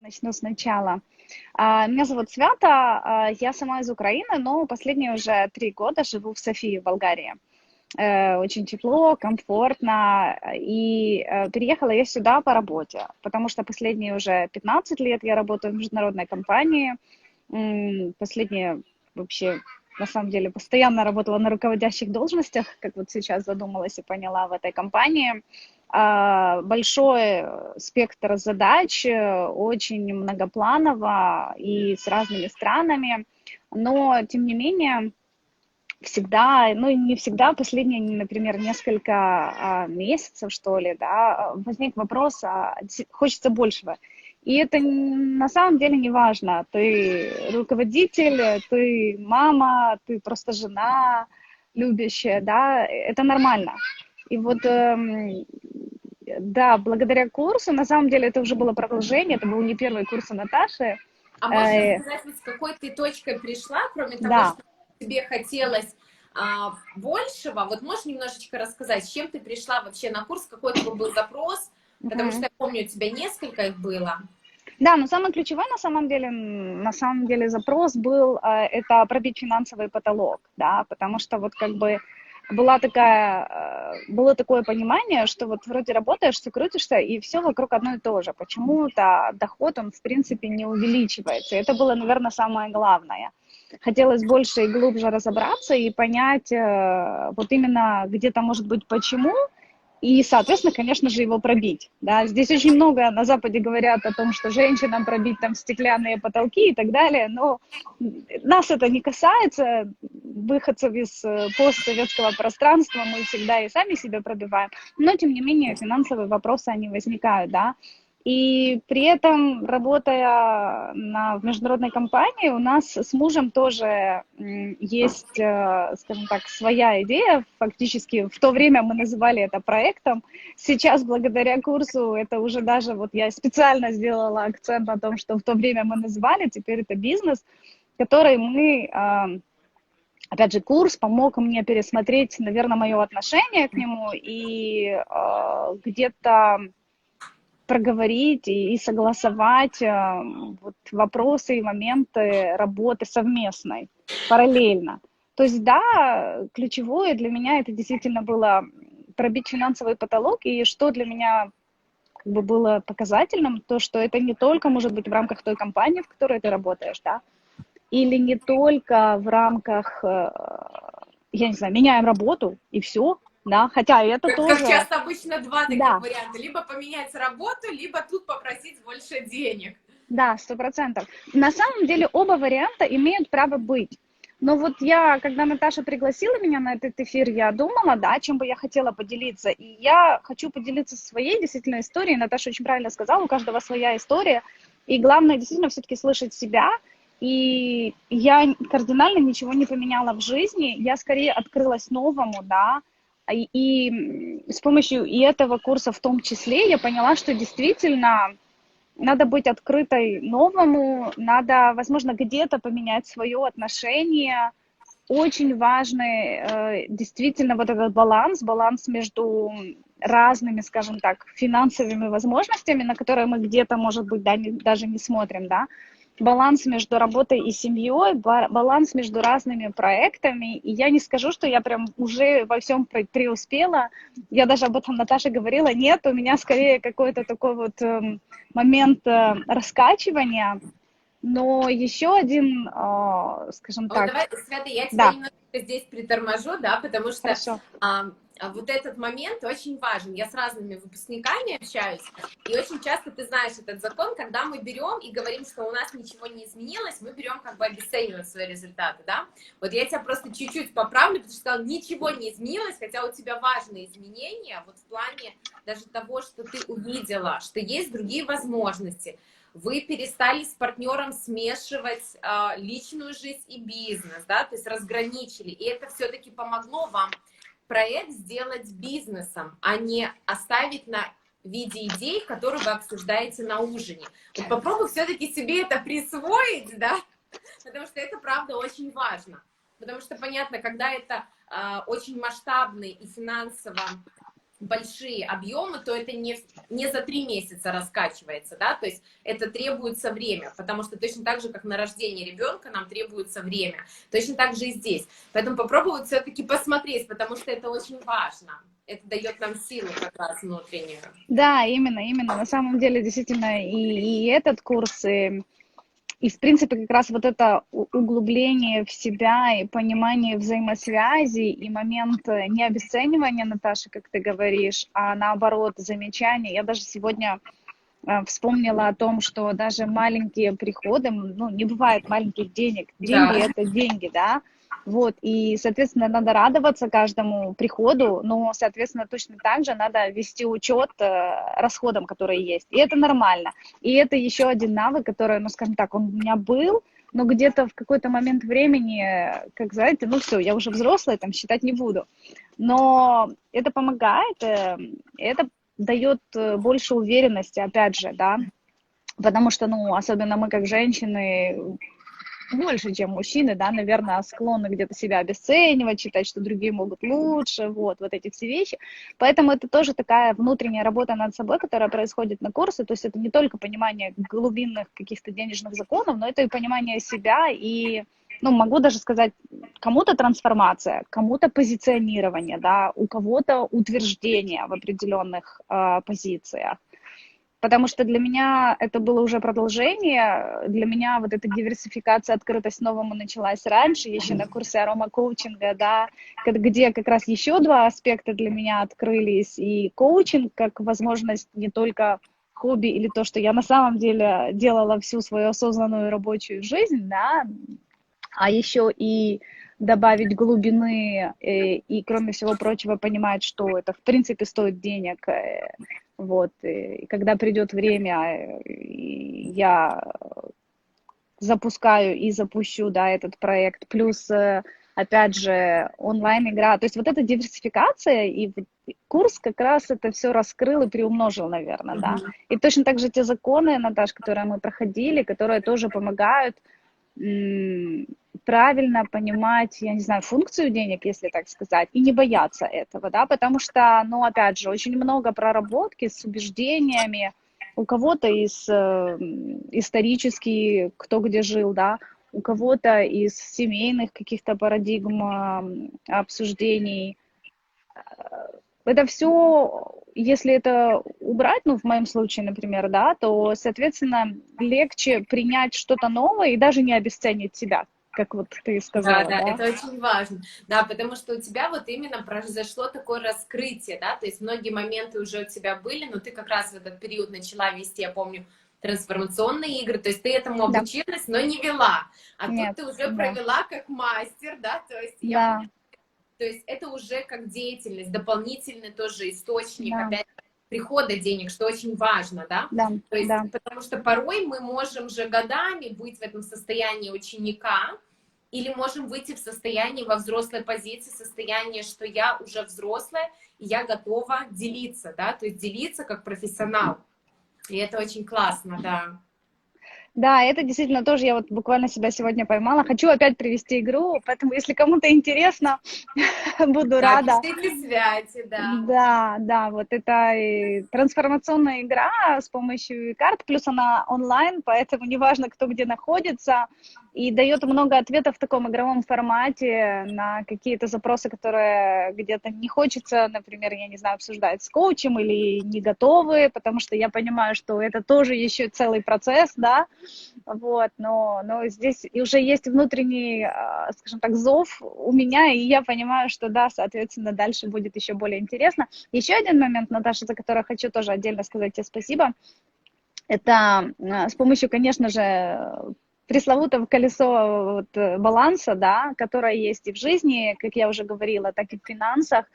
Начну сначала. Меня зовут Свята, я сама из Украины, но последние уже 3 года живу в Софии, в Болгарии. Очень тепло, комфортно, и переехала я сюда по работе, потому что последние уже 15 лет я работаю в международной компании. Последние вообще, на самом деле, постоянно работала на руководящих должностях, как вот сейчас задумалась и поняла в этой компании. Большой спектр задач, очень многопланово и с разными странами, но, тем не менее, всегда, ну не всегда, последние, например, несколько месяцев, что ли, да, возник вопрос, хочется большего. И это на самом деле не важно, ты руководитель, ты мама, ты просто жена любящая, да, это нормально. И вот, да, благодаря курсу, на самом деле это уже было продолжение, это был не первый курс у Наташи. А можешь рассказать, вот с какой ты точкой пришла, кроме того, Да. что тебе хотелось большего? Вот можешь немножечко рассказать, с чем ты пришла вообще на курс, какой твой был запрос? Потому что я помню, у тебя несколько их было. Да, но самый ключевой на самом деле запрос был это пробить финансовый потолок, да, потому что вот как бы было такое понимание, что вот вроде работаешь, все крутишься, и все вокруг одно и то же. Почему-то доход, он в принципе не увеличивается. И это было, наверное, самое главное. Хотелось больше и глубже разобраться и понять вот именно где-то, может быть, почему, и, соответственно, конечно же, его пробить. Да? Здесь очень много на Западе говорят о том, что женщинам пробить там стеклянные потолки и так далее, но нас это не касается, выходцев из постсоветского пространства, мы всегда и сами себя пробиваем, но, тем не менее, финансовые вопросы, они возникают, да. И при этом, работая в международной компании, у нас с мужем тоже есть, скажем так, своя идея. Фактически в то время мы называли это проектом. Сейчас, благодаря курсу, это уже даже, вот я специально сделала акцент на том, что в то время мы называли, теперь это бизнес, который мы, опять же, курс помог мне пересмотреть, наверное, мое отношение к нему и где-то проговорить и согласовать вот вопросы и моменты работы совместной, параллельно. То есть, да, ключевое для меня это действительно было пробить финансовый потолок, и что для меня как бы было показательным, то, что это не только может быть в рамках той компании, в которой ты работаешь, да, или не только в рамках, я не знаю, меняем работу и все, да, хотя это Как тоже, часто обычно два таких да. варианта. Либо поменять работу, либо тут попросить больше денег. Да, 100%. На самом деле оба варианта имеют право быть. Но вот я, когда Наташа пригласила меня на этот эфир, я думала, да, чем бы я хотела поделиться. И я хочу поделиться своей действительно историей. Наташа очень правильно сказала, у каждого своя история. И главное действительно все-таки слышать себя. И я кардинально ничего не поменяла в жизни. Я скорее открылась новому, да. И с помощью и этого курса в том числе я поняла, что действительно надо быть открытой новому, надо, возможно, где-то поменять свое отношение. Очень важный действительно вот этот баланс между разными, скажем так, финансовыми возможностями, на которые мы где-то, может быть, даже не смотрим, да, баланс между работой и семьей, баланс между разными проектами. И я не скажу, что я прям уже во всем преуспела. Я даже об этом Наташе говорила. Нет, у меня скорее какой-то такой вот момент раскачивания. Но еще один, скажем Вот так, давай, Света, я тебя да, немножко здесь приторможу, да, потому что хорошо. вот этот момент очень важен. Я с разными выпускниками общаюсь, и очень часто ты знаешь этот закон, когда мы берем и говорим, что у нас ничего не изменилось, мы берем как бы обесценивать свои результаты, да. Вот я тебя просто чуть-чуть поправлю, потому что сказала, ничего не изменилось, хотя у тебя важные изменения, вот в плане даже того, что ты увидела, что есть другие возможности. Вы перестали с партнером смешивать личную жизнь и бизнес, да, то есть разграничили, и это все-таки помогло вам проект сделать бизнесом, а не оставить на виде идей, которые вы обсуждаете на ужине. Вот попробуй все-таки себе это присвоить, да, потому что это, правда, очень важно. Потому что, понятно, когда это очень масштабный и финансово большие объемы, то это не за 3 месяца раскачивается, да, то есть это требуется время, потому что точно так же, как на рождение ребенка, нам требуется время, точно так же и здесь. Поэтому попробовать все-таки посмотреть, потому что это очень важно. Это дает нам силу как раз внутреннюю. Да, именно. На самом деле, действительно, и этот курс, и, в принципе, как раз вот это углубление в себя и понимание взаимосвязи, и момент не обесценивания, Наташи, как ты говоришь, а наоборот, замечания. Я даже сегодня вспомнила о том, что даже маленькие приходы, ну, не бывает маленьких денег. Деньги — Да. это деньги, да. Вот, и, соответственно, надо радоваться каждому приходу, но, соответственно, точно так же надо вести учет расходам, которые есть. И это нормально. И это еще один навык, который, ну, скажем так, он у меня был, но где-то в какой-то момент времени, как знаете, ну все, я уже взрослая, там считать не буду. Но это помогает, это дает больше уверенности, опять же, да, потому что, ну, особенно мы как женщины, больше, чем мужчины, да, наверное, склонны где-то себя обесценивать, считать, что другие могут лучше, вот эти все вещи. Поэтому это тоже такая внутренняя работа над собой, которая происходит на курсе, то есть это не только понимание глубинных каких-то денежных законов, но это и понимание себя и, ну, могу даже сказать, кому-то трансформация, кому-то позиционирование, да, у кого-то утверждение в определенных позициях. Потому что для меня это было уже продолжение, для меня вот эта диверсификация, открытость новому началась раньше, еще на курсе арома-коучинга, да, где как раз еще два аспекта для меня открылись, и коучинг как возможность не только хобби или то, что я на самом деле делала всю свою осознанную рабочую жизнь, да, а еще и добавить глубины и, кроме всего прочего, понимать, что это, в принципе, стоит денег. Вот. И когда придет время, я запускаю и запущу, да, этот проект. Плюс, опять же, онлайн-игра. То есть вот эта диверсификация и курс как раз это все раскрыл и приумножил, наверное, да. И точно так же те законы, Наташ, которые мы проходили, которые тоже помогают правильно понимать, я не знаю, функцию денег, если так сказать, и не бояться этого, да, потому что, ну, опять же, очень много проработки с убеждениями, у кого-то из исторически, кто где жил, да, у кого-то из семейных каких-то парадигм, обсуждений. Это все, если это убрать, ну, в моем случае, например, да, то, соответственно, легче принять что-то новое и даже не обесценить себя, как вот ты Да, сказала, да, да? это очень важно, да, потому что у тебя вот именно произошло такое раскрытие, да, то есть многие моменты уже у тебя были, но ты как раз в этот период начала вести, я помню, трансформационные игры, то есть ты этому Да, обучилась, но не вела, а тут нет, ты уже да, провела как мастер, да, то есть я да, понимаю, то есть это уже как деятельность, дополнительный тоже источник, да, опять прихода денег, что очень важно, да, да, то есть да, потому что порой мы можем же годами быть в этом состоянии ученика, или можем выйти в состояние во взрослой позиции, состояние, что я уже взрослая, и я готова делиться, да, то есть делиться как профессионал. И это очень классно, да. да, это действительно тоже я вот буквально себя сегодня поймала. Хочу опять привести игру, поэтому если кому-то интересно, буду Да, рада. пишите связи, да. Да, вот это и трансформационная игра с помощью карт, плюс она онлайн, поэтому неважно, кто где находится, и дает много ответов в таком игровом формате на какие-то запросы, которые где-то не хочется, например, я не знаю, обсуждать с коучем или не готовы, потому что я понимаю, что это тоже еще целый процесс, да, вот, но здесь уже есть внутренний, скажем так, зов у меня, и я понимаю, что да, соответственно, дальше будет еще более интересно. Еще один момент, Наташа, за который хочу тоже отдельно сказать тебе спасибо, это с помощью, конечно же, пресловутого колесо вот, баланса, да, которое есть и в жизни, как я уже говорила, так и в финансах,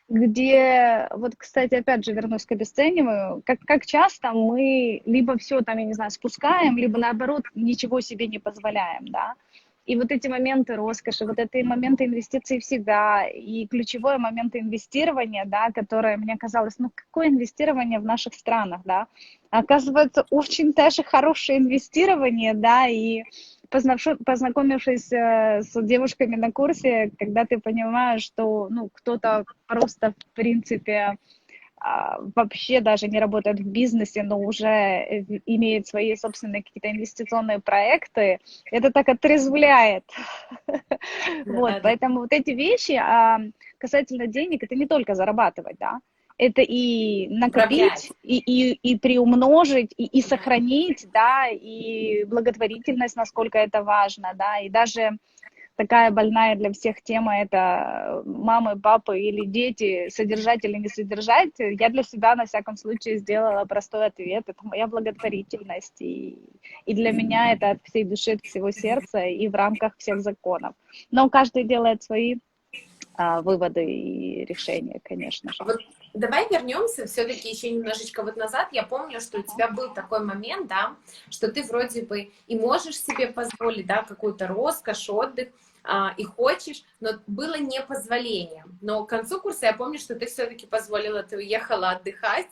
где, вот, кстати, опять же, вернусь к обесцениванию, как часто мы либо все там, я не знаю, спускаем, либо наоборот ничего себе не позволяем, да. И вот эти моменты роскоши, вот эти моменты инвестиций в себя, и ключевой момент инвестирования, да, которое мне казалось, ну какое инвестирование в наших странах, да, оказывается, очень даже хорошее инвестирование, да, и познакомившись с девушками на курсе, когда ты понимаешь, что, ну, кто-то просто, в принципе, вообще даже не работает в бизнесе, но уже имеет свои собственные какие-то инвестиционные проекты, это так отрезвляет. Вот, Да, да. поэтому вот эти вещи касательно денег, это не только зарабатывать, да, это и накопить, Управлять. и приумножить, и сохранить, да, и благотворительность, насколько это важно, да, и даже такая больная для всех тема — это мамы, папы или дети, содержать или не содержать. Я для себя, на всяком случае, сделала простой ответ. Это моя благотворительность. И для меня это от всей души, от всего сердца и в рамках всех законов. Но каждый делает свои выводы и решения, конечно же. Вот давай вернемся все-таки еще немножечко вот назад. Я помню, что у тебя был такой момент, да, что ты вроде бы и можешь себе позволить, да, какую-то роскошь, отдых, и хочешь, но было непозволение. Но к концу курса я помню, что ты все-таки позволила, ты уехала отдыхать,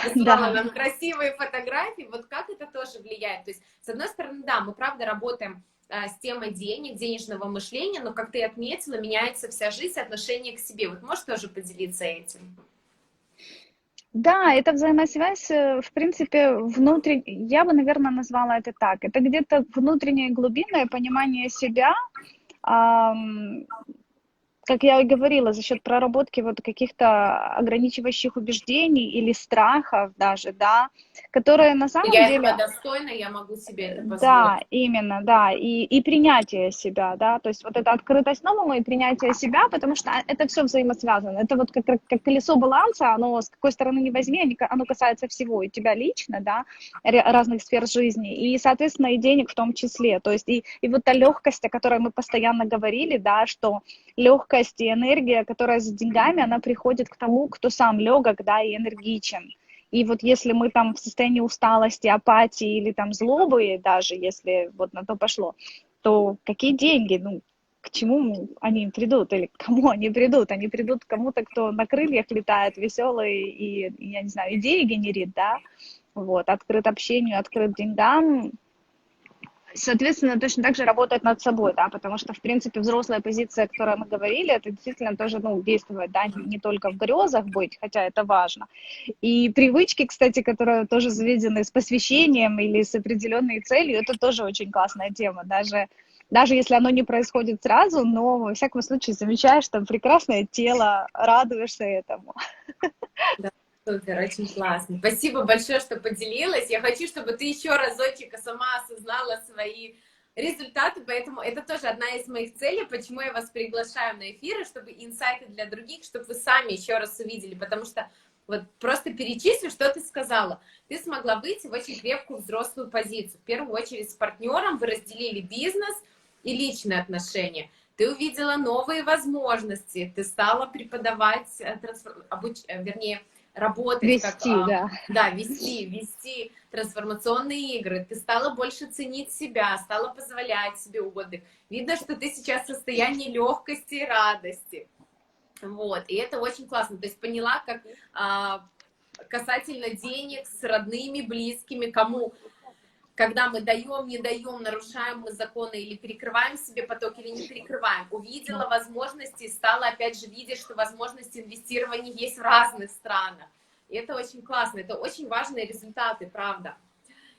высылала Да. нам красивые фотографии. Вот как это тоже влияет? То есть, с одной стороны, да, мы правда работаем с темой денег, денежного мышления, но, как ты отметила, меняется вся жизнь, отношение к себе. Вот можешь тоже поделиться этим? Да, эта взаимосвязь, в принципе, я бы, наверное, назвала это так. Это где-то внутреннее глубинное понимание себя, ам, как я и говорила, за счет проработки вот каких-то ограничивающих убеждений или страхов даже, да, которые на самом Я этого деле. достойна, я могу себе это Да, позволить. именно, да, и принятие себя, да, то есть вот эта открытость новому и принятие себя, потому что это все взаимосвязано, это вот как колесо баланса, оно с какой стороны не возьми, оно касается всего, и тебя лично, да, разных сфер жизни, и, соответственно, и денег в том числе, то есть и вот та легкость, о которой мы постоянно говорили, да, что легкость и энергия, которая с деньгами, она приходит к тому, кто сам легок, да, и энергичен. И вот если мы там в состоянии усталости, апатии или там злобы, даже если вот на то пошло, то какие деньги, ну, к чему они придут или к кому они придут? Они придут к кому-то, кто на крыльях летает, веселый и, я не знаю, идеи генерит, да, вот, открыт общению, открыт деньгам, соответственно, точно так же работать над собой, да, потому что, в принципе, взрослая позиция, о которой мы говорили, это действительно тоже, ну, действовать, да, не только в грезах быть, хотя это важно. И привычки, кстати, которые тоже заведены с посвящением или с определенной целью, это тоже очень классная тема, даже если оно не происходит сразу, но, во всяком случае, замечаешь там прекрасное тело, радуешься этому. Да, супер, очень классно. Спасибо большое, что поделилась. Я хочу, чтобы ты еще разочек сама осознала свои результаты, поэтому это тоже одна из моих целей, почему я вас приглашаю на эфиры, чтобы инсайты для других, чтобы вы сами еще раз увидели, потому что вот просто перечислю, что ты сказала. Ты смогла выйти в очень крепкую взрослую позицию. В первую очередь с партнером вы разделили бизнес и личные отношения. Ты увидела новые возможности, ты стала преподавать, вернее, работать как, Вести, да. да, вести трансформационные игры, ты стала больше ценить себя, стала позволять себе отдых. Видно, что ты сейчас в состоянии легкости и радости. Вот, и это очень классно. То есть поняла, как касательно денег с родными, близкими, кому, когда мы даем, не даем, нарушаем мы законы или перекрываем себе поток, или не перекрываем. Увидела возможности, стала опять же видеть, что возможности инвестирования есть в разных странах. И это очень классно, это очень важные результаты, правда.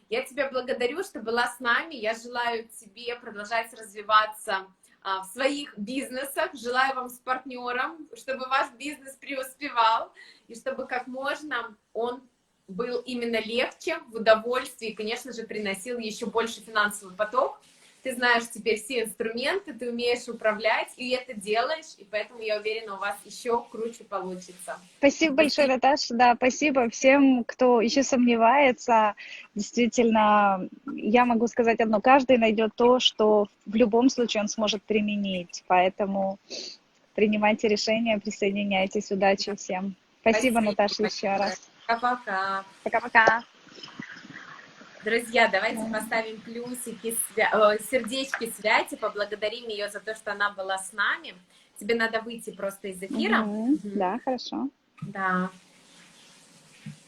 Я тебя благодарю, что была с нами. Я желаю тебе продолжать развиваться в своих бизнесах. Желаю вам с партнером, чтобы ваш бизнес преуспевал, и чтобы как можно он был именно легче, в удовольствии, и, конечно же, приносил еще больше финансовый поток. Ты знаешь теперь все инструменты, ты умеешь управлять, и это делаешь, и поэтому я уверена, у вас еще круче получится. Спасибо большое, Спасибо. Наташа. Да, спасибо всем, кто еще сомневается. Действительно, я могу сказать одно: каждый найдет то, что в любом случае он сможет применить. Поэтому принимайте решения, присоединяйтесь. Удачи всем. Спасибо, Спасибо Наташа, еще большое. раз. Пока-пока. Пока-пока. Друзья, давайте поставим плюсики, сердечки Святи, поблагодарим ее за то, что она была с нами. Тебе надо выйти просто из эфира. Да, хорошо. Да.